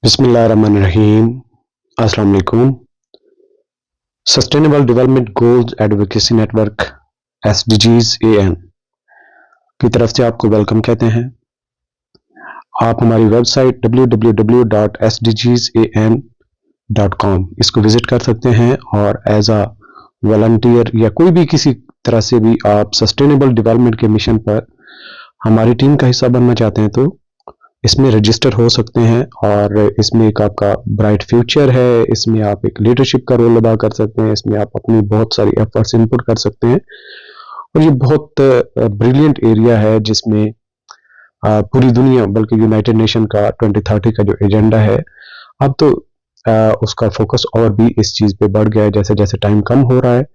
बिस्मिल्लाहिर्रहमानिर्रहीम। अस्सलाम वालेकुम। Sustainable development goals advocacy network SDGs AN की तरफ से आपको वेलकम कहते हैं। आप हमारी वेबसाइट www.sdgsan.com इसको विजिट कर सकते हैं और एज अ वॉलंटियर या कोई भी किसी तरह से भी आप सस्टेनेबल डेवलपमेंट के मिशन पर हमारी टीम का हिस्सा बनना चाहते हैं तो इसमें रजिस्टर हो सकते हैं और इसमें एक आपका ब्राइट फ्यूचर है। इसमें आप एक लीडरशिप का रोल अदा कर सकते हैं। इसमें आप अपनी बहुत सारी एफर्ट्स इनपुट कर सकते हैं और ये बहुत ब्रिलियंट एरिया है जिसमें पूरी दुनिया बल्कि यूनाइटेड नेशन का 2030 का जो एजेंडा है अब तो उसका फोकस और भी इस चीज़ पे बढ़ गया है जैसे जैसे टाइम कम हो रहा है।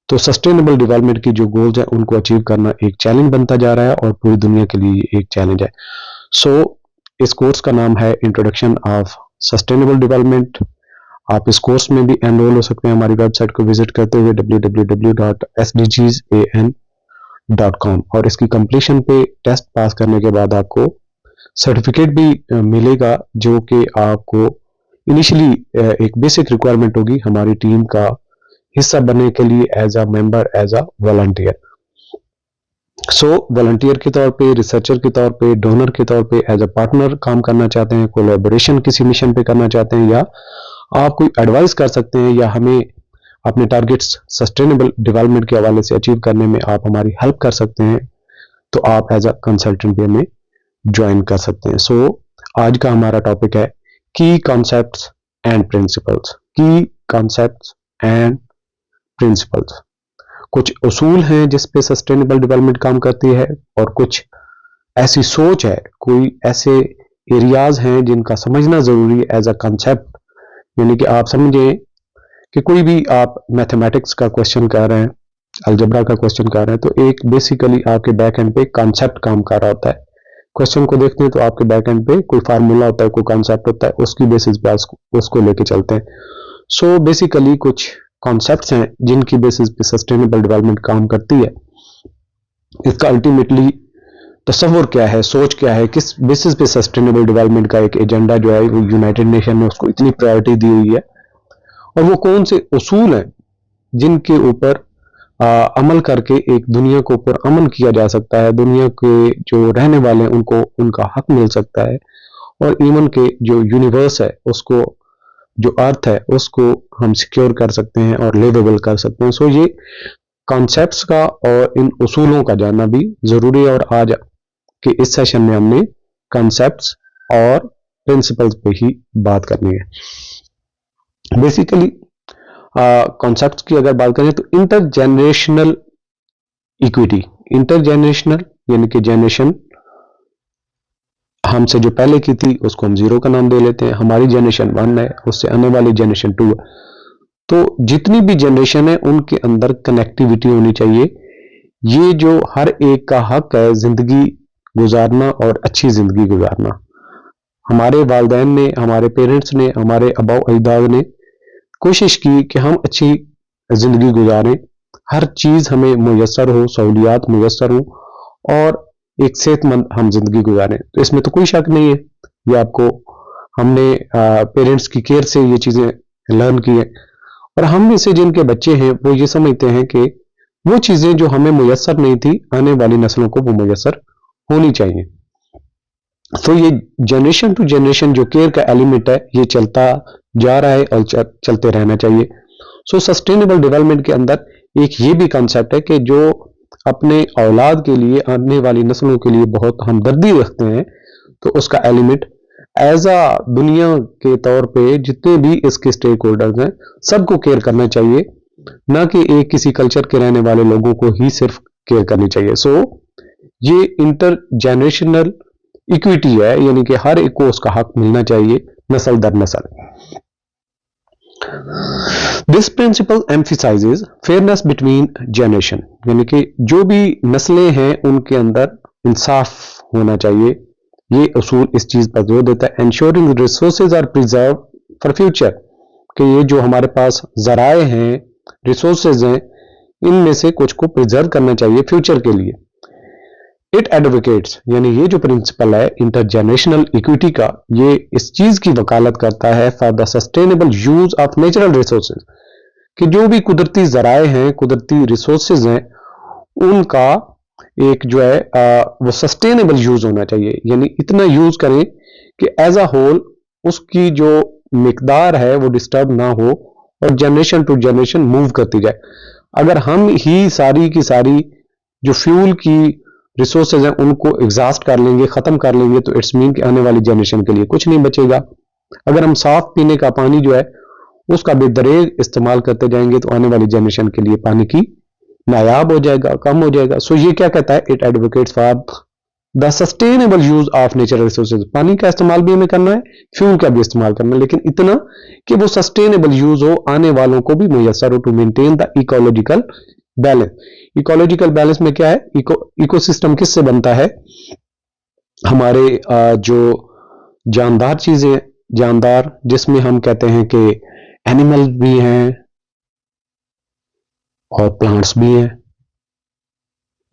तो सस्टेनेबल डेवलपमेंट की जो गोल्स है उनको अचीव करना एक चैलेंज बनता जा रहा है और पूरी दुनिया के लिए एक चैलेंज है। सो इस कोर्स का नाम है इंट्रोडक्शन ऑफ सस्टेनेबल डेवलपमेंट। आप इस कोर्स में भी एनरोल हो सकते हैं हमारी वेबसाइट को विजिट करते हुए www.sdgsan.com और इसकी कंप्लीशन पे टेस्ट पास करने के बाद आपको सर्टिफिकेट भी मिलेगा जो कि आपको इनिशियली एक बेसिक रिक्वायरमेंट होगी हमारी टीम का हिस्सा बनने के लिए as a member as a volunteer. So volunteer के तौर पे, रिसर्चर के तौर पे, डोनर के तौर पे, एज अ पार्टनर काम करना चाहते हैं, कोलैबोरेशन किसी मिशन पे करना चाहते हैं या आप कोई एडवाइस कर सकते हैं या हमें अपने टारगेट्स सस्टेनेबल डेवलपमेंट के हवाले से अचीव करने में आप हमारी हेल्प कर सकते हैं तो आप एज अ कंसल्टेंट भी हमें ज्वाइन कर सकते हैं। सो आज का हमारा टॉपिक है की कॉन्सेप्ट्स एंड प्रिंसिपल्स। की कॉन्सेप्ट्स एंड प्रिंसिपल्स, कुछ उसूल हैं जिस पे सस्टेनेबल डेवलपमेंट काम करती है और कुछ ऐसी सोच है, कोई ऐसे एरियाज हैं जिनका समझना जरूरी है एज अ कंसेप्ट। यानी कि आप समझें कि कोई भी आप मैथमेटिक्स का क्वेश्चन कर रहे हैं, अलजेब्रा का क्वेश्चन कर रहे हैं तो एक बेसिकली आपके बैक एंड पे कंसेप्ट काम कर रहा होता है। क्वेश्चन को देखते हैं तो आपके बैक एंड पे कोई फार्मूला होता है, कोई कंसेप्ट होता है, उसकी बेसिस पे उसको लेके चलते हैं। सो बेसिकली कुछ कॉन्सेप्ट्स हैं जिनकी बेसिस पे सस्टेनेबल डेवलपमेंट काम करती है। इसका अल्टीमेटली तस्वुर क्या है, सोच क्या है, किस बेसिस पे सस्टेनेबल डेवलपमेंट का एक एजेंडा जो है वो यूनाइटेड नेशन ने उसको इतनी प्रायोरिटी दी हुई है और वो कौन से उसूल हैं जिनके ऊपर अमल करके एक दुनिया के ऊपर अमन किया जा सकता है, दुनिया के जो रहने वाले हैं उनको उनका हक मिल सकता है और इवन के जो यूनिवर्स है उसको, जो अर्थ है उसको हम सिक्योर कर सकते हैं और लिवेबल कर सकते हैं। सो ये कॉन्सेप्ट्स का और इन उसूलों का जानना भी जरूरी है और आज के इस सेशन में हमने कॉन्सेप्ट्स और प्रिंसिपल्स पे ही बात करनी है। बेसिकली कॉन्सेप्ट्स की अगर बात करें तो इंटरजेनरेशनल इक्विटी, इंटरजेनरेशनल यानी कि जनरेशन हमसे जो पहले की थी उसको हम जीरो का नाम दे लेते हैं, हमारी जनरेशन 1 है, उससे आने वाली जनरेशन 2 है। तो जितनी भी जनरेशन है उनके अंदर कनेक्टिविटी होनी चाहिए। ये जो हर एक का हक है जिंदगी गुजारना और अच्छी जिंदगी गुजारना। हमारे वालिदैन ने, हमारे पेरेंट्स ने, हमारे आबाओ अजदाद ने कोशिश की कि हम अच्छी जिंदगी गुजारें, हर चीज हमें मुयस्सर हो, सहूलियात मुयस्सर हो और एक सेहतमंद हम जिंदगी गुजारें। तो इसमें तो कोई शक नहीं है, ये आपको हमने पेरेंट्स की केयर से ये चीजें लर्न की है और हम में से जिनके बच्चे हैं वो ये समझते हैं कि वो चीजें जो हमें मुयस्सर नहीं थी आने वाली नस्लों को वो मुयस्सर होनी चाहिए। तो ये जनरेशन टू जनरेशन जो केयर का एलिमेंट है ये चलता जा रहा है और चलते रहना चाहिए। सो सस्टेनेबल डेवलपमेंट के अंदर एक ये भी कंसेप्ट है कि जो अपने औलाद के लिए, आने वाली नस्लों के लिए बहुत हमदर्दी रखते हैं तो उसका एलिमेंट एज अ दुनिया के तौर पे जितने भी इसके स्टेक होल्डर्स हैं सबको केयर करना चाहिए, ना कि एक किसी कल्चर के रहने वाले लोगों को ही सिर्फ केयर करनी चाहिए। सो ये इंटर जनरेशनल इक्विटी है, यानी कि हर एक को उसका हक मिलना चाहिए नस्ल दर नस्ल। This principle emphasises fairness between generation, यानी कि जो भी नस्लें हैं उनके अंदर इंसाफ होना चाहिए। ये उसूल इस चीज पर जोर देता है। Ensuring resources are preserve for future, कि ये जो हमारे पास जराए हैं, रिसोर्सेज हैं, इनमें से कुछ को प्रिजर्व करना चाहिए फ्यूचर के लिए। इट एडवोकेट्स यानी ये जो प्रिंसिपल है इंटरजेनरेशनल इक्विटी का, ये इस चीज की वकालत करता है for the sustainable use of natural resources, कि जो भी कुदरती जराए हैं, कुदरती रिसोर्सेज हैं, उनका एक जो है वो सस्टेनेबल यूज होना चाहिए, यानी इतना यूज करें कि एज अ होल उसकी जो मिकदार है वो डिस्टर्ब ना हो और जनरेशन टू जनरेशन मूव करती जाए। अगर हम ही सारी की सारी जो फ्यूल की रिसोर्सेज हैं उनको एग्जॉस्ट कर लेंगे, खत्म कर लेंगे, तो इट्स मीन कि आने वाली जनरेशन के लिए कुछ नहीं बचेगा। अगर हम साफ पीने का पानी जो है उसका बेदरेग इस्तेमाल करते जाएंगे तो आने वाली जनरेशन के लिए पानी की नायाब हो जाएगा, कम हो जाएगा। सो ये क्या कहता है, it advocates for the sustainable use of natural resources. पानी का इस्तेमाल भी हमें करना है, फ्यूल का भी इस्तेमाल करना है, लेकिन इतना कि वो सस्टेनेबल यूज हो, आने वालों को भी मुयसर हो, to maintain the ecological balance. Ecological balance में क्या है, इकोसिस्टम किससे बनता है, हमारे जो जानदार चीजें, जानदार जिसमें हम कहते हैं कि एनिमल भी हैं और प्लांट्स भी हैं।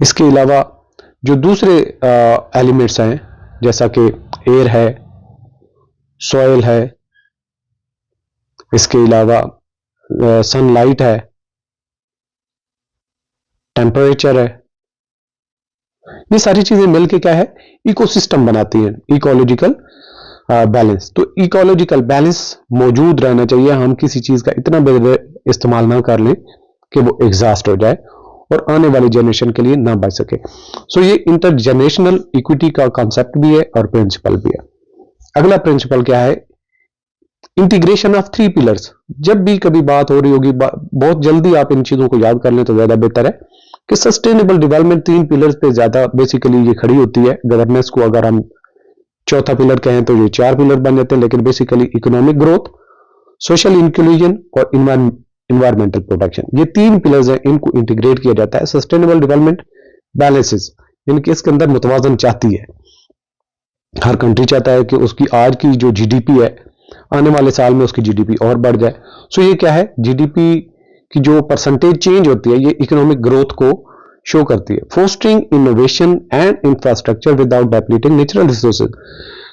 इसके अलावा जो दूसरे एलिमेंट्स हैं जैसा कि एयर है, सॉइल है, इसके अलावा सनलाइट है, टेम्परेचर है, ये सारी चीजें मिलके क्या है, इकोसिस्टम बनाती हैं, इकोलॉजिकल बैलेंस। तो इकोलॉजिकल बैलेंस मौजूद रहना चाहिए, हम किसी चीज का इतना इस्तेमाल ना कर लें कि वो एग्जॉस्ट हो जाए और आने वाली जनरेशन के लिए ना बच सके। सो ये इंटरजेनरेशनल इक्विटी का कॉन्सेप्ट भी है और प्रिंसिपल भी है। अगला प्रिंसिपल क्या है, इंटीग्रेशन ऑफ थ्री पिलर्स। जब भी कभी बात हो रही होगी, बहुत जल्दी आप इन चीजों को याद कर लें तो ज्यादा बेहतर है कि सस्टेनेबल डेवलपमेंट तीन पिलर्स पे ज्यादा बेसिकली ये खड़ी होती है। गवर्नेंस को अगर हम चौथा पिलर कहें तो ये चार पिलर बन जाते हैं, लेकिन basically economic growth, social inclusion और इन्वायरमेंटल प्रोटेक्शन, ये तीन पिलर्स हैं, इनको इंटीग्रेट किया जाता है। सस्टेनेबल डेवलपमेंट बैलेंसेस, इनके इसके अंदर मुतवाजन चाहती है, हर कंट्री चाहता है कि उसकी आज की जो जीडीपी है आने वाले साल में उसकी जीडीपी और बढ़ जाए। सो ये क्या है, जीडीपी की जो परसेंटेज चेंज होती है ये इकोनॉमिक ग्रोथ को शो करती है। Fostering innovation and infrastructure without depleting natural resources,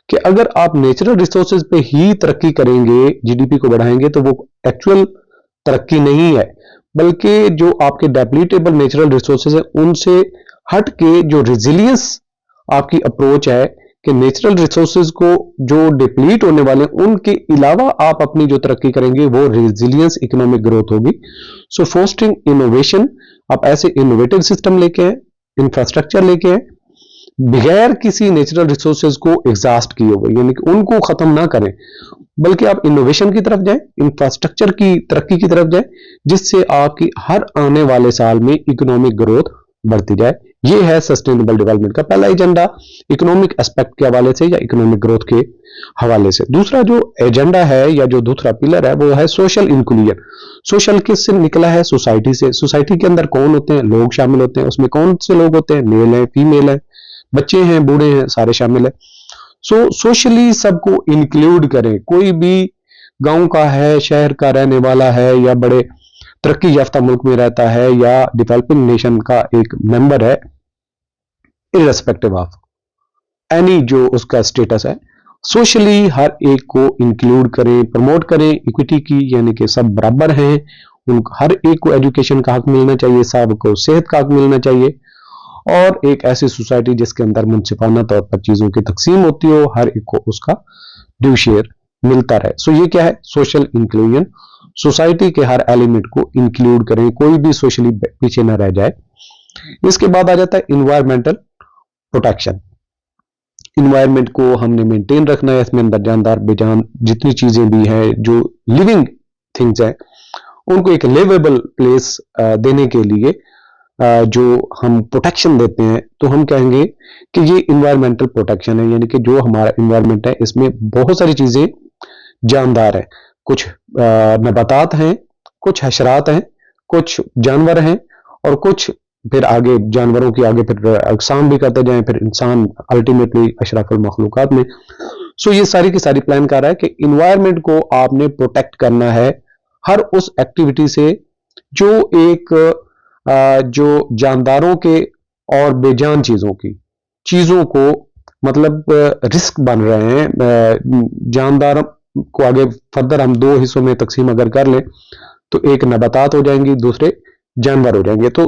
कि अगर आप नेचुरल रिसोर्सेज पे ही तरक्की करेंगे, जीडीपी को बढ़ाएंगे, तो वो एक्चुअल तरक्की नहीं है, बल्कि जो आपके डेप्लीटेबल नेचुरल रिसोर्सेज है उनसे हट के जो रिजिलियंस आपकी अप्रोच है कि नेचुरल रिसोर्सेज को जो डिप्लीट होने वाले उनके अलावा आप अपनी जो तरक्की करेंगे वो रेजिलियंस इकोनॉमिक ग्रोथ होगी। सो फोस्टरिंग इनोवेशन, आप ऐसे इनोवेटिव सिस्टम लेके आए, इंफ्रास्ट्रक्चर लेके आए बगैर किसी नेचुरल रिसोर्सेज को एग्जॉस्ट किए हुए, यानी कि उनको खत्म ना करें, बल्कि आप इनोवेशन की तरफ जाएं, इंफ्रास्ट्रक्चर की तरक्की की तरफ जाएं, जिससे आपकी हर आने वाले साल में इकोनॉमिक ग्रोथ बढ़ती जाए। ये है सस्टेनेबल डेवलपमेंट का पहला एजेंडा, इकोनॉमिक एस्पेक्ट के हवाले से या इकोनॉमिक ग्रोथ के हवाले से। दूसरा जो एजेंडा है या जो दूसरा पिलर है वो है सोशल इंक्लूजन। सोशल किससे निकला है, सोसाइटी से। सोसाइटी के अंदर कौन होते हैं, लोग शामिल होते हैं। उसमें कौन से लोग होते हैं, मेल है, फीमेल है, बच्चे हैं, बूढ़े हैं, सारे शामिल है। सो सोशली सबको इंक्लूड करें, कोई भी गांव का है, शहर का रहने वाला है, या बड़े तरक्की याफ्ता मुल्क में रहता है, या डेवलपिंग नेशन का एक मेंबर है, इररेस्पेक्टिव ऑफ एनी जो उसका स्टेटस है, सोशली हर एक को इंक्लूड करें, प्रमोट करें इक्विटी की, यानी कि सब बराबर हैं, उनको हर एक को एजुकेशन का हक मिलना चाहिए, सबको सेहत का हक मिलना चाहिए, और एक ऐसी सोसाइटी जिसके अंदर मुनसिफाना तौर पर चीजों की तकसीम होती हो, हर एक को उसका ड्यू शेयर मिलता रहे। सो ये क्या है, सोशल इंक्लूजन। सोसाइटी के हर एलिमेंट को इंक्लूड करें, कोई भी सोशली पीछे ना रह जाए। इसके बाद आ जाता है इन्वायरमेंटल प्रोटेक्शन। इन्वायरमेंट को हमने मेंटेन रखना है, इसमें अंदर जानदार बेजान जितनी चीजें भी हैं, जो लिविंग थिंग्स हैं, उनको एक लिवेबल प्लेस देने के लिए जो हम प्रोटेक्शन देते हैं, तो हम कहेंगे कि ये इन्वायरमेंटल प्रोटेक्शन है, यानी कि जो हमारा इन्वायरमेंट है इसमें बहुत सारी चीजें जानदार है, कुछ नबातात हैं, कुछ हशरात हैं, कुछ जानवर हैं, और कुछ फिर आगे जानवरों की आगे फिर अकसाम भी करते जाएं, फिर इंसान अल्टीमेटली अशरफुल मखलूकात में। सो ये सारी की सारी प्लान कर रहा है कि इन्वायरमेंट को आपने प्रोटेक्ट करना है हर उस एक्टिविटी से जो एक जो जानदारों के और बेजान चीजों की, चीजों को मतलब रिस्क बन रहे हैं। जानदार को आगे फर्दर हम दो हिस्सों में तकसीम अगर कर लें तो एक नबातात हो जाएंगी, दूसरे जानवर हो जाएंगे। तो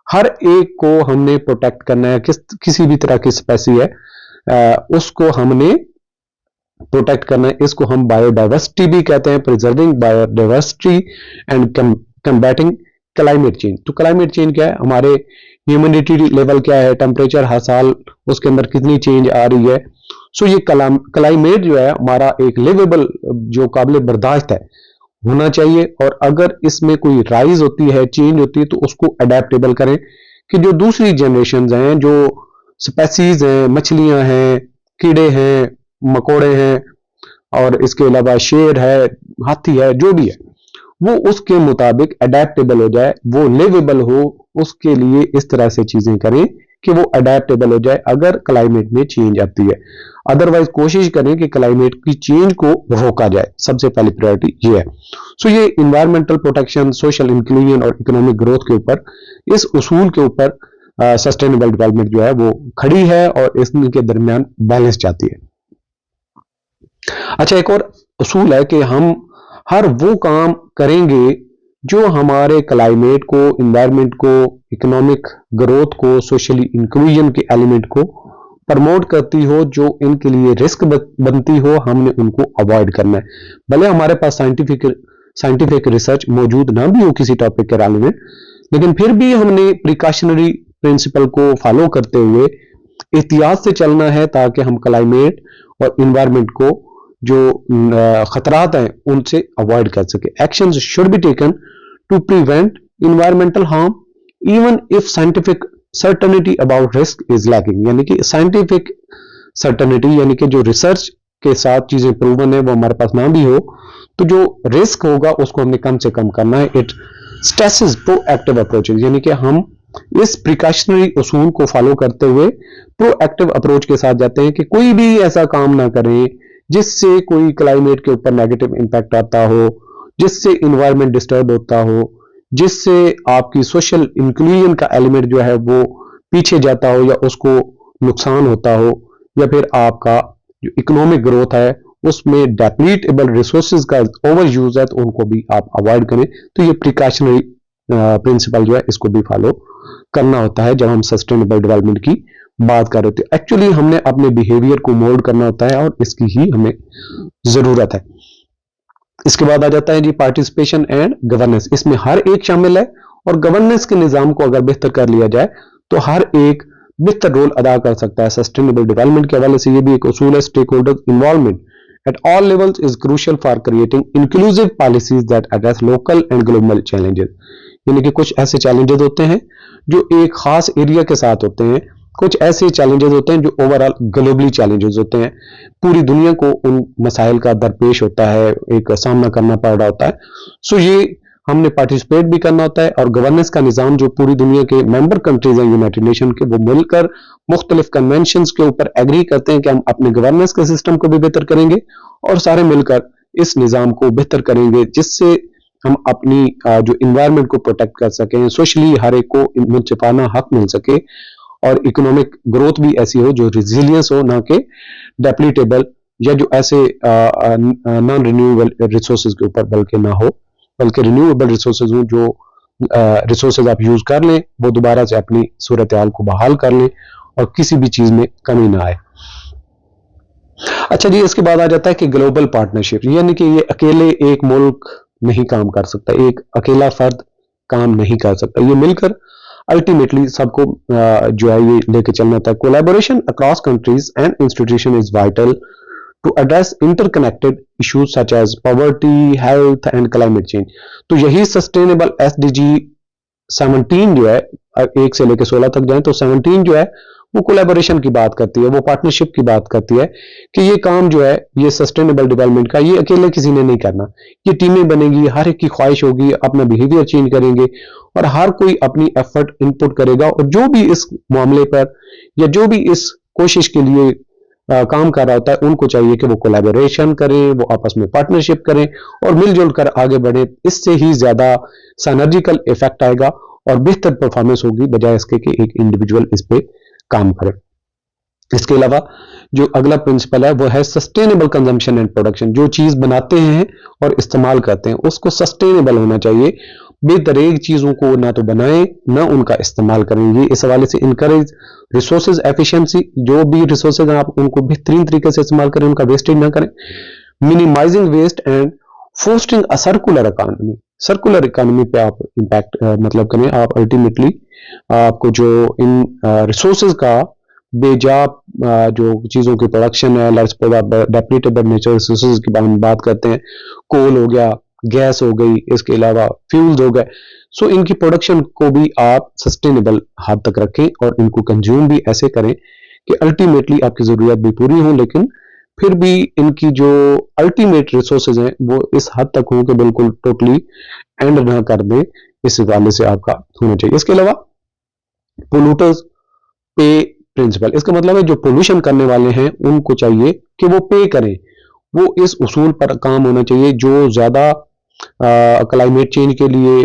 हर एक को हमने प्रोटेक्ट करना है। किसी भी तरह की स्पेसी है उसको हमने प्रोटेक्ट करना है। इसको हम बायोडाइवर्सिटी भी कहते हैं, preserving biodiversity and combating climate change. तो क्लाइमेट चेंज क्या है, हमारे ह्यूमिडिटी लेवल क्या है, टेम्परेचर हर साल उसके अंदर कितनी चेंज आ रही है। सो ये क्लाइमेट जो है हमारा एक लिवेबल, जो काबिल बर्दाश्त है होना चाहिए। और अगर इसमें कोई राइज होती है, चेंज होती है, तो उसको अडेप्टेबल करें कि जो दूसरी जनरेशन हैं, जो स्पेसीज हैं, मछलियां हैं, कीड़े हैं, मकोड़े हैं, और इसके अलावा शेर है, हाथी है, जो भी है, वो उसके मुताबिक अडेप्टेबल हो जाए, वो लिवेबल हो। उसके लिए इस तरह से चीजें करें कि वो अडेप्टेबल हो जाए अगर क्लाइमेट में चेंज आती है। अदरवाइज कोशिश करें कि क्लाइमेट की चेंज को रोका जाए। सबसे पहली प्रायोरिटी ये है। सो ये इन्वायरमेंटल प्रोटेक्शन, सोशल इंक्लूजन और इकोनॉमिक ग्रोथ के ऊपर, इस उसूल के ऊपर सस्टेनेबल डेवलपमेंट जो है वो खड़ी है और इनके दरमियान बैलेंस चाहती है। अच्छा, एक और उसूल है कि हम हर वो काम करेंगे जो हमारे क्लाइमेट को, इन्वायरमेंट को, इकोनॉमिक ग्रोथ को, सोशली इंक्लूजन के एलिमेंट को प्रमोट करती हो, जो इनके लिए रिस्क बनती हो, हमने उनको अवॉइड करना है। भले हमारे पास साइंटिफिक रिसर्च मौजूद ना भी हो किसी टॉपिक के बारे में, लेकिन फिर भी हमने प्रिकॉशनरी प्रिंसिपल को फॉलो करते हुए एहतियात से चलना है ताकि हम क्लाइमेट और इन्वायरमेंट को जो खतरात हैं उनसे अवॉइड कर सके। Actions should be taken to prevent environmental harm even if scientific certainty about risk is lacking. यानी कि साइंटिफिक सर्टेनिटी, यानी कि जो रिसर्च के साथ चीजें प्रूवन है, वो हमारे पास ना भी हो, तो जो रिस्क होगा उसको हमने कम से कम करना है। इट स्ट्रेसेस प्रोएक्टिव अप्रोचेस, यानी कि हम इस प्रिकॉशनरी उसूल को फॉलो करते हुए प्रोएक्टिव अप्रोच के साथ जाते हैं कि कोई भी ऐसा काम ना करें जिससे कोई क्लाइमेट के ऊपर नेगेटिव इंपैक्ट आता हो, जिससे इन्वायरमेंट डिस्टर्ब होता हो, जिससे आपकी सोशल इंक्लूजन का एलिमेंट जो है वो पीछे जाता हो या उसको नुकसान होता हो, या फिर आपका जो इकोनॉमिक ग्रोथ है उसमें डेप्लीटेबल रिसोर्सेज का ओवर यूज है तो उनको भी आप अवॉइड करें। तो ये प्रिकॉशनरी प्रिंसिपल जो है इसको भी फॉलो करना होता है जब हम सस्टेनेबल डेवलपमेंट की बात कर रहे थे। एक्चुअली हमने अपने बिहेवियर को मोल्ड करना होता है और इसकी ही हमें जरूरत है। इसके बाद आ जाता है जी पार्टिसिपेशन एंड गवर्नेंस। इसमें हर एक शामिल है और गवर्नेंस के निजाम को अगर बेहतर कर लिया जाए तो हर एक बेहतर रोल अदा कर सकता है। सस्टेनेबल डेवलपमेंट के हवाले से ये भी एक उसूल है, stakeholder involvement at all levels is crucial for creating inclusive policies that address local and global challenges। यानी कि कुछ ऐसे चैलेंजेस होते हैं जो एक खास एरिया के साथ होते हैं, कुछ ऐसे चैलेंजेस होते हैं जो ओवरऑल ग्लोबली चैलेंजेस होते हैं, पूरी दुनिया को उन मसाइल का दरपेश होता है, एक सामना करना पड़ रहा होता है। सो ये हमने पार्टिसिपेट भी करना होता है। और गवर्नेंस का निज़ाम जो पूरी दुनिया के मेंबर कंट्रीज हैं यूनाइटेड नेशन के, वो मिलकर मुख्तलिफ कन्वेंशंस के ऊपर एग्री करते हैं कि हम अपने गवर्नेंस के सिस्टम को भी बेहतर करेंगे और सारे मिलकर इस निज़ाम को बेहतर करेंगे, जिससे हम अपनी जो इन्वायरमेंट को प्रोटेक्ट कर सकें, सोशली हर एक को मुनसिफाना हक मिल सके, और इकोनॉमिक ग्रोथ भी ऐसी हो जो रिजिलियंस हो, ना कि डेप्लीटेबल या जो ऐसे नॉन रिन्यूएबल रिसोर्सेज के ऊपर बल्कि ना हो, बल्कि रिन्यूएबल रिसोर्सेज हो, जो रिसोर्सेज आप यूज कर लें वो दोबारा से अपनी सूरत हाल को बहाल कर लें और किसी भी चीज में कमी ना आए। अच्छा जी, इसके बाद आ जाता है कि ग्लोबल पार्टनरशिप, यानी कि ये अकेले एक मुल्क नहीं काम कर सकता, एक अकेला फर्द काम नहीं कर सकता, ये मिलकर अल्टीमेटली सबको जो है ये लेके चलना होता है। Collaboration across countries and institution is vital to address interconnected issues such as poverty, health and climate change. तो यही सस्टेनेबल SDG 17 जो है, 1 से लेकर 16 तक जाए तो 17 जो है वो कोलैबोरेशन की बात करती है, वो पार्टनरशिप की बात करती है कि ये काम जो है ये सस्टेनेबल डेवलपमेंट का ये अकेले किसी ने नहीं करना, ये टीमें बनेगी, हर एक की ख्वाहिश होगी, अपना बिहेवियर चेंज करेंगे और हर कोई अपनी एफर्ट इनपुट करेगा, और जो भी इस मामले पर या जो भी इस कोशिश के लिए काम कर रहा होता है उनको चाहिए कि वो कोलैबोरेशन करें, वो आपस में पार्टनरशिप करें और मिलजुल कर आगे बढ़े। इससे ही ज्यादा सिनर्जिकल इफेक्ट आएगा और बेहतर परफॉर्मेंस होगी, बजाय इसके कि एक इंडिविजुअल इस पे काम करे। इसके अलावा जो अगला प्रिंसिपल है वो है सस्टेनेबल कंजम्पशन एंड प्रोडक्शन। जो चीज बनाते हैं और इस्तेमाल करते हैं उसको सस्टेनेबल होना चाहिए। बेतरेक चीजों को ना तो बनाएं ना उनका इस्तेमाल करें। ये इस हवाले से इनकरेज रिसोर्सेज एफिशिएंसी, जो भी रिसोर्सेज आप उनको बेहतरीन तरीके से इस्तेमाल करें, उनका वेस्टेज ना करें। Minimising waste and fostering a circular economy. Circular economy पे आप इम्पैक्ट मतलब करें। आप अल्टीमेटली आपको जो इन रिसोर्सेज का बेजा जो चीजों की प्रोडक्शन है, डेप्लीटेबल नेचर रिसोर्सेज की बात करते हैं, कोल हो गया, गैस हो गई, इसके अलावा फ्यूल्स हो गए। सो इनकी प्रोडक्शन को भी आप सस्टेनेबल हद तक रखें और इनको कंज्यूम भी ऐसे करें कि अल्टीमेटली आपकी जरूरत भी पूरी हो, लेकिन फिर भी इनकी जो अल्टीमेट रिसोर्सेज हैं वो इस हद तक हो कि बिल्कुल टोटली एंड ना कर दे। इस वाले से आपका होना चाहिए। इसके अलावा पोल्यूटर्स पे प्रिंसिपल, इसका मतलब है जो पोल्यूशन करने वाले हैं उनको चाहिए कि वो पे करें। वो इस उसूल पर काम होना चाहिए। जो ज्यादा क्लाइमेट चेंज के लिए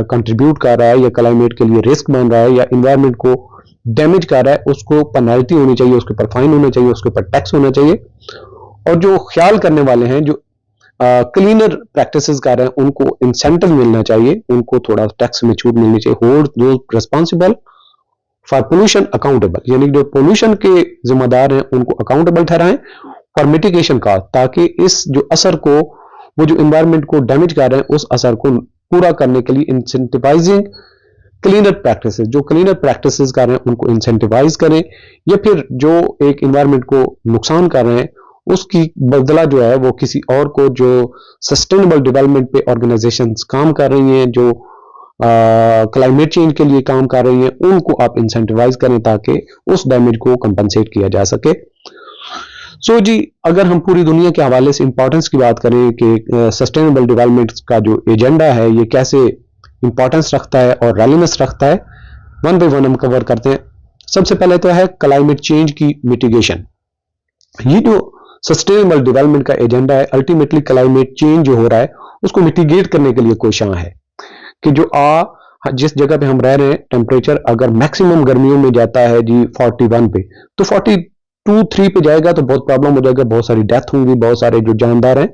कंट्रीब्यूट कर रहा है या क्लाइमेट के लिए रिस्क बन रहा है या इन्वायरमेंट को डैमेज कर रहा है, उसको पेनल्टी होनी चाहिए, उसके ऊपर फाइन होना चाहिए, उसके ऊपर टैक्स होना चाहिए। और जो ख्याल करने वाले हैं, जो क्लीनर प्रैक्टिसेस कर रहे हैं, उनको इंसेंटिव मिलना चाहिए, उनको थोड़ा टैक्स में छूट मिलनी चाहिए। Hold those responsible for pollution accountable, यानी जो पोल्यूशन के जिम्मेदार हैं उनको अकाउंटेबल ठहराएं फॉर मिटिगेशन का, ताकि इस जो असर को, वो जो एनवायरनमेंट को डैमेज कर रहे हैं, उस असर को पूरा करने के लिए इंसेंटिवाइजिंग क्लीनर प्रैक्टिसेस, जो क्लीनर प्रैक्टिसेस कर रहे हैं उनको इंसेंटिवाइज करें, या फिर जो एक एनवायरनमेंट को नुकसान कर रहे हैं उसकी बदला जो है वो किसी और को, जो सस्टेनेबल डेवलपमेंट पे ऑर्गेनाइजेशंस काम कर रही हैं, जो क्लाइमेट चेंज के लिए काम कर रही हैं, उनको आप इंसेंटिवाइज करें ताकि उस डैमेज को कंपनसेट किया जा सके। सो जी, अगर हम पूरी दुनिया के हवाले से इंपॉर्टेंस की बात करें कि सस्टेनेबल डेवलपमेंट का जो एजेंडा है ये कैसे इंपॉर्टेंस रखता है और रेलेवेंस रखता है, वन बाय वन हम कवर करते हैं। सबसे पहले तो है क्लाइमेट चेंज की मिटिगेशन। ये जो सस्टेनेबल डेवलपमेंट का एजेंडा है, अल्टीमेटली क्लाइमेट चेंज जो हो रहा है उसको मिटिगेट करने के लिए कोशिश है कि जो जिस जगह पे हम रह रहे हैं, टेम्परेचर अगर मैक्सिमम गर्मियों में जाता है जी 41 पे, तो 42-3 पे जाएगा तो बहुत प्रॉब्लम हो जाएगा, बहुत सारी डेथ होंगी, बहुत सारे जो जानदार हैं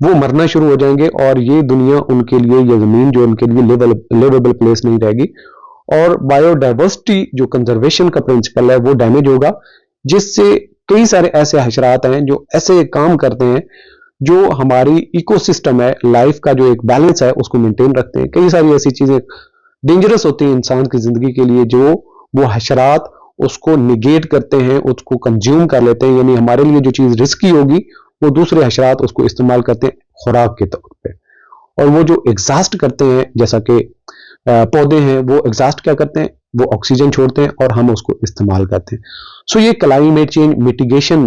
वो मरना शुरू हो जाएंगे और ये दुनिया उनके लिए, ये जमीन जो उनके लिए लिवेबल प्लेस नहीं रहेगी। और बायोडाइवर्सिटी जो कंजर्वेशन का प्रिंसिपल है वो डैमेज होगा, जिससे कई सारे ऐसे हशरात हैं जो ऐसे काम करते हैं जो हमारी इकोसिस्टम है, लाइफ का जो एक बैलेंस है उसको मेंटेन रखते हैं। कई सारी ऐसी चीजें डेंजरस होती हैं इंसान की जिंदगी के लिए, जो वो हशरात उसको निगेट करते हैं, उसको कंज्यूम कर लेते हैं। यानी हमारे लिए जो चीज रिस्की होगी वो दूसरे हशरात उसको इस्तेमाल करते हैं खुराक के तौर पे। और वो जो एग्जॉस्ट करते हैं, जैसा कि पौधे हैं, वो एग्जॉस्ट क्या करते हैं, वो ऑक्सीजन छोड़ते हैं और हम उसको इस्तेमाल करते हैं। सो ये क्लाइमेट चेंज मिटिगेशन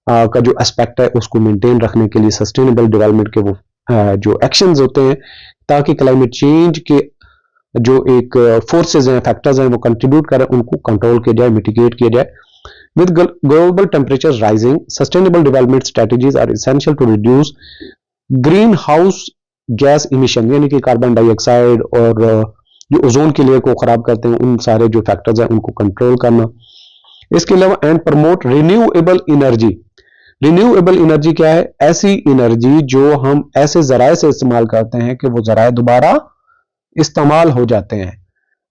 का जो एस्पेक्ट है उसको मेंटेन रखने के लिए सस्टेनेबल डेवलपमेंट के वो जो एक्शंस होते हैं, ताकि क्लाइमेट चेंज के जो एक फोर्सेस हैं, फैक्टर्स हैं, वो कंट्रीब्यूट करें, उनको कंट्रोल किया जाए, मिटिगेट किया जाए। With global temperatures rising, sustainable development strategies are essential to reduce greenhouse gas emission, यानी कि कार्बन डाइऑक्साइड और जो ओजोन की लेयर को खराब करते हैं, उन सारे जो फैक्टर्स हैं उनको कंट्रोल करना। इसके अलावा and promote renewable energy. Renewable energy क्या है? ऐसी एनर्जी जो हम ऐसे जराए से इस्तेमाल करते हैं कि वो जराए दोबारा इस्तेमाल हो जाते हैं।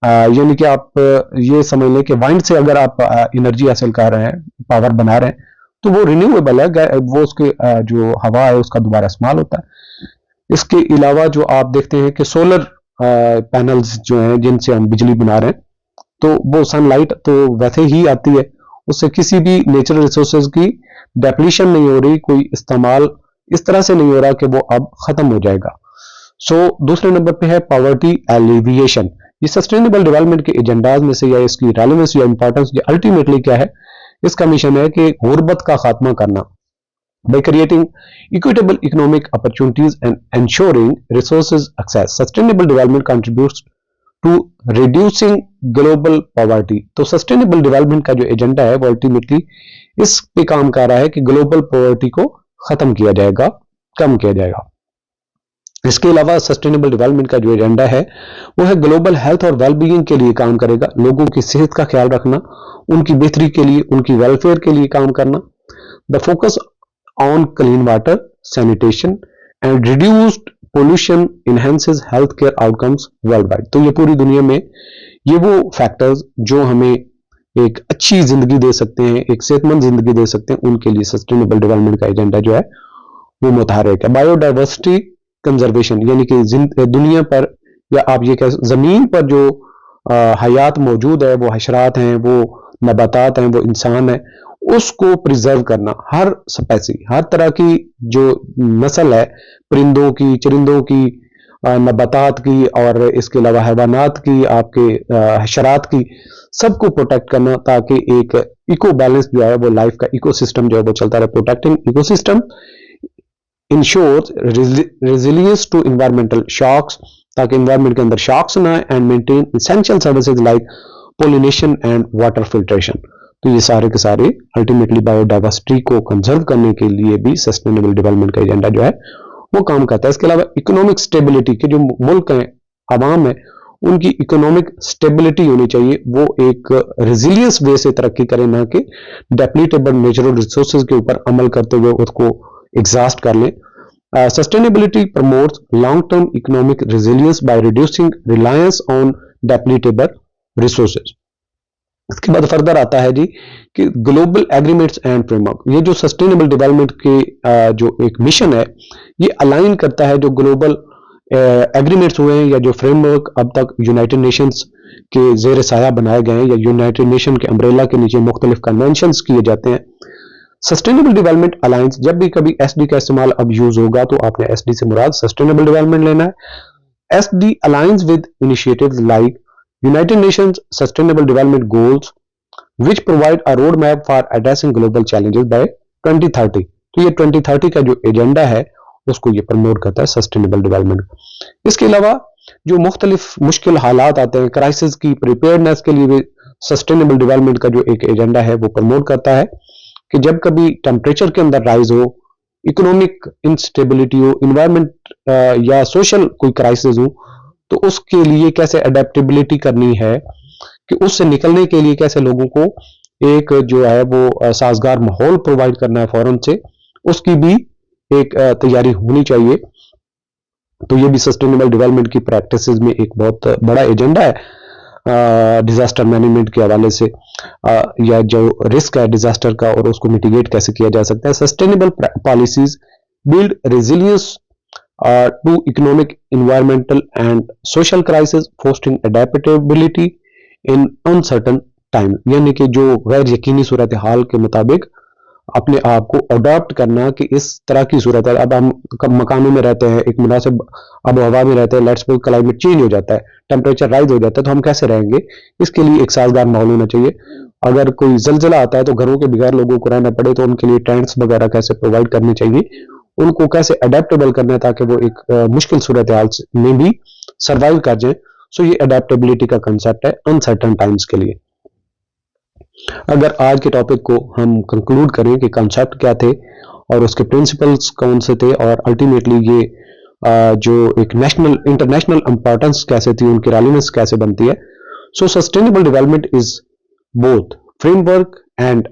यानी कि आप ये समझ लें कि वाइंड से अगर आप एनर्जी हासिल कर रहे हैं, पावर बना रहे हैं, तो वो रिन्यूएबल है, वो उसके जो हवा है उसका दोबारा इस्तेमाल होता है। इसके अलावा जो आप देखते हैं कि सोलर पैनल्स जो हैं जिनसे हम बिजली बना रहे हैं, तो वो सनलाइट तो वैसे ही आती है, उससे किसी भी नेचुरल रिसोर्सेज की डेप्लीशन नहीं हो रही, कोई इस्तेमाल इस तरह से नहीं हो रहा कि वो अब खत्म हो जाएगा। दूसरे नंबर पे है पॉवर्टी एलिविएशन। ये सस्टेनेबल डेवलपमेंट के एजेंडाज में से या इसकी रेलेवेंस या इंपॉर्टेंस अल्टीमेटली क्या है? इसका मिशन है कि गुर्बत का खात्मा करना by creating equitable economic opportunities and ensuring resources access. Sustainable development contributes to reducing global poverty. तो सस्टेनेबल डेवलपमेंट का जो एजेंडा है वो अल्टीमेटली इस पे काम कर रहा है कि ग्लोबल पॉवर्टी को खत्म किया जाएगा, कम किया जाएगा। इसके अलावा सस्टेनेबल डेवलपमेंट का जो एजेंडा है वो है ग्लोबल हेल्थ और वेलबीइंग के लिए काम करेगा, लोगों की सेहत का ख्याल रखना, उनकी बेहतरी के लिए, उनकी वेलफेयर के लिए काम करना। The focus on clean water, sanitation and reduced pollution enhances health care outcomes world wide. तो ये पूरी दुनिया में ये वो फैक्टर्स जो हमें एक अच्छी जिंदगी दे सकते हैं, एक सेहतमंद जिंदगी दे सकते हैं, उनके लिए सस्टेनेबल डेवलपमेंट का एजेंडा जो है वो मुतहर्रिक है। बायोडाइवर्सिटी कंजर्वेशन, यानी कि दुनिया पर या आप ये कह जमीन पर जो हयात मौजूद है, वो हशरात हैं, वो नबातात हैं, वो इंसान है, उसको प्रिजर्व करना। हर स्पेसी, हर तरह की जो नस्ल है, परिंदों की, चरिंदों की, नबातात की और इसके अलावा हैवानात की, आपके हशरात की, सबको प्रोटेक्ट करना ताकि एक इको बैलेंस जो है वो लाइफ का इकोसिस्टम जो है वो चलता रहे। Protecting ecosystem ensures resilience to environmental shocks, ताकि इन्वायरमेंट के अंदर शॉक्स ना आए, and maintain essential services like pollination and water filtration. तो ये सारे के सारे अल्टीमेटली बायोडाइवर्सिटी को कंजर्व करने के लिए भी सस्टेनेबल डेवलपमेंट का एजेंडा जो है वो काम करता है। इसके अलावा इकोनॉमिक स्टेबिलिटी के जो मुल्क हैं, आवाम है, उनकी इकोनॉमिक स्टेबिलिटी होनी चाहिए, वो एक रेजिलियंस वे से तरक्की करें, ना कि डेप्लीटेबल नेचुरल रिसोर्सेज के ऊपर अमल करते हुए उसको एग्जॉस्ट कर लें। Sustainability promotes long term economic resilience by reducing reliance on depletable resources. इसके बाद फर्दर आता है जी कि ग्लोबल एग्रीमेंट्स एंड फ्रेमवर्क। ये जो सस्टेनेबल डेवलपमेंट के जो एक मिशन है, ये अलाइन करता है जो ग्लोबल एग्रीमेंट्स हुए हैं या जो फ्रेमवर्क अब तक यूनाइटेड नेशंस के जेर साया बनाए गए हैं या यूनाइटेड नेशन के अम्ब्रेला के नीचे मुख्तलिफ कन्वेंशंस किए जाते हैं। सस्टेनेबल डेवलपमेंट अलायंस, जब भी कभी एसडी का इस्तेमाल अब यूज होगा तो आपने एसडी से मुराद सस्टेनेबल डेवलपमेंट लेना है। SD alliance with initiatives like United Nations sustainable development goals which provide a roadmap for addressing global challenges by 2030। तो ये 2030 का जो एजेंडा है उसको ये प्रमोट करता है सस्टेनेबल डेवलपमेंट। इसके अलावा जो मुख्तलिफ मुश्किल हालात आते हैं, क्राइसिस की प्रिपेयरनेस के लिए भी सस्टेनेबल डेवलपमेंट का जो एक एजेंडा है वो प्रमोट करता है कि जब कभी टेम्परेचर के अंदर राइज हो, इकोनॉमिक इंस्टेबिलिटी हो, इन्वायरमेंट या सोशल कोई क्राइसिस हो, तो उसके लिए कैसे अडेप्टेबिलिटी करनी है, कि उससे निकलने के लिए कैसे लोगों को एक जो है वो साजगार माहौल प्रोवाइड करना है फौरन से, उसकी भी एक तैयारी होनी चाहिए। तो ये भी सस्टेनेबल डेवलपमेंट की प्रैक्टिसेस में एक बहुत बड़ा एजेंडा है डिजास्टर मैनेजमेंट के हवाले से, या जो रिस्क है डिजास्टर का और उसको मिटिगेट कैसे किया जा सकता है। Sustainable policies build resilience to economic, environmental and social crisis, fostering adaptability in uncertain time, यानी कि जो गैर यकीनी सूरत हाल के मुताबिक अपने आप को अडॉप्ट करना कि इस तरह की सूरत है। अब हम मकानों में रहते हैं, एक मुनासिब अब हवा में रहते हैं, लेट्स सपोज क्लाइमेट चेंज हो जाता है, टेम्परेचर राइज हो जाता है, तो हम कैसे रहेंगे, इसके लिए एक साजगार माहौल होना चाहिए। अगर कोई जलजला आता है तो घरों के बगैर लोगों को रहना पड़े तो उनके लिए टेंट्स वगैरह कैसे प्रोवाइड करने चाहिए, उनको कैसे अडेप्टेबल करना है ताकि वो एक मुश्किल सूरत हाल में भी सर्वाइव कर जाए। सो ये अडेप्टेबिलिटी का कंसेप्ट है अनसर्टन टाइम्स के लिए। अगर आज के टॉपिक को हम कंक्लूड करें कि कंसेप्ट क्या थे और उसके प्रिंसिपल्स कौन से थे और अल्टीमेटली ये जो एक नेशनल इंटरनेशनल इंपॉर्टेंस कैसे थी, उनकी रेलेवेंस कैसे बनती है। सो sustainable development is both framework and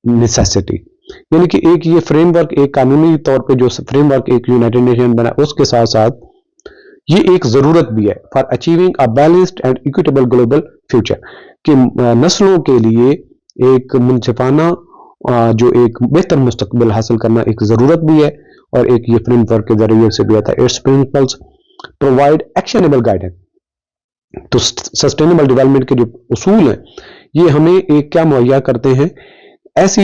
necessity, यानी कि एक ये फ्रेमवर्क, एक कानूनी तौर पे जो फ्रेमवर्क एक यूनाइटेड नेशन बना, उसके साथ साथ ये एक जरूरत भी है for achieving a balanced and equitable global future, कि नस्लों के लिए एक मुनसिफाना जो एक बेहतर मुस्तकबिल हासिल करना एक जरूरत भी है, और एक ये फ्रेमवर्क के जरिए से भी आता है। It's principles provide actionable guidance. तो सस्टेनेबल डेवलपमेंट के जो उसूल हैं ये हमें एक क्या मुहैया करते हैं, ऐसी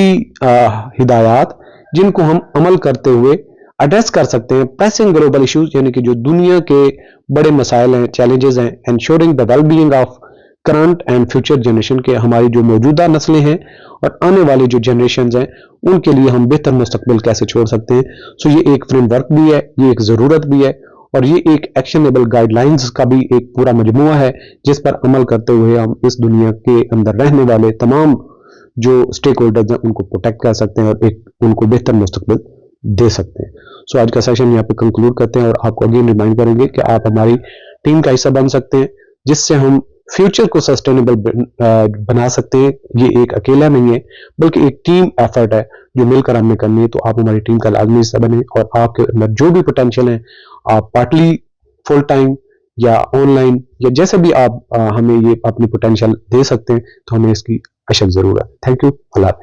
हिदायत जिनको हम अमल करते हुए एड्रेस कर सकते हैं प्रेसिंग ग्लोबल इश्यूज, यानी कि जो दुनिया के बड़े मसाइल हैं, चैलेंजेस हैं, ensuring the wellbeing of current and future generation, के हमारी जो मौजूदा नस्लें हैं और आने वाली जो जनरेशन हैं उनके लिए हम बेहतर मुस्तकबिल कैसे छोड़ सकते हैं। सो ये एक फ्रेमवर्क भी है, ये एक जरूरत भी है, और ये एक एक्शनेबल गाइडलाइंस का भी एक पूरा मजमुआ है जिस पर अमल करते हुए हम इस दुनिया के अंदर रहने वाले तमाम जो स्टेक होल्डर्स हैं उनको प्रोटेक्ट कर सकते हैं और एक उनको बेहतर मुस्तकबिल दे सकते हैं। सो आज का सेशन यहाँ पे कंक्लूड करते हैं और आपको अगेन रिमाइंड करेंगे कि आप हमारी टीम का हिस्सा बन सकते हैं, जिससे हम फ्यूचर को सस्टेनेबल बना सकते हैं। ये एक अकेला नहीं है, बल्कि एक टीम एफर्ट है जो मिलकर हमने करनी है। तो आप हमारी टीम का लाजमी हिस्सा बने और आपके अंदर जो भी पोटेंशियल है, आप पार्टली, फुल टाइम या ऑनलाइन या जैसे भी आप हमें ये अपनी पोटेंशियल दे सकते हैं, तो हमें इसकी अशक जरूरत है। Thank you. Allah Hafiz.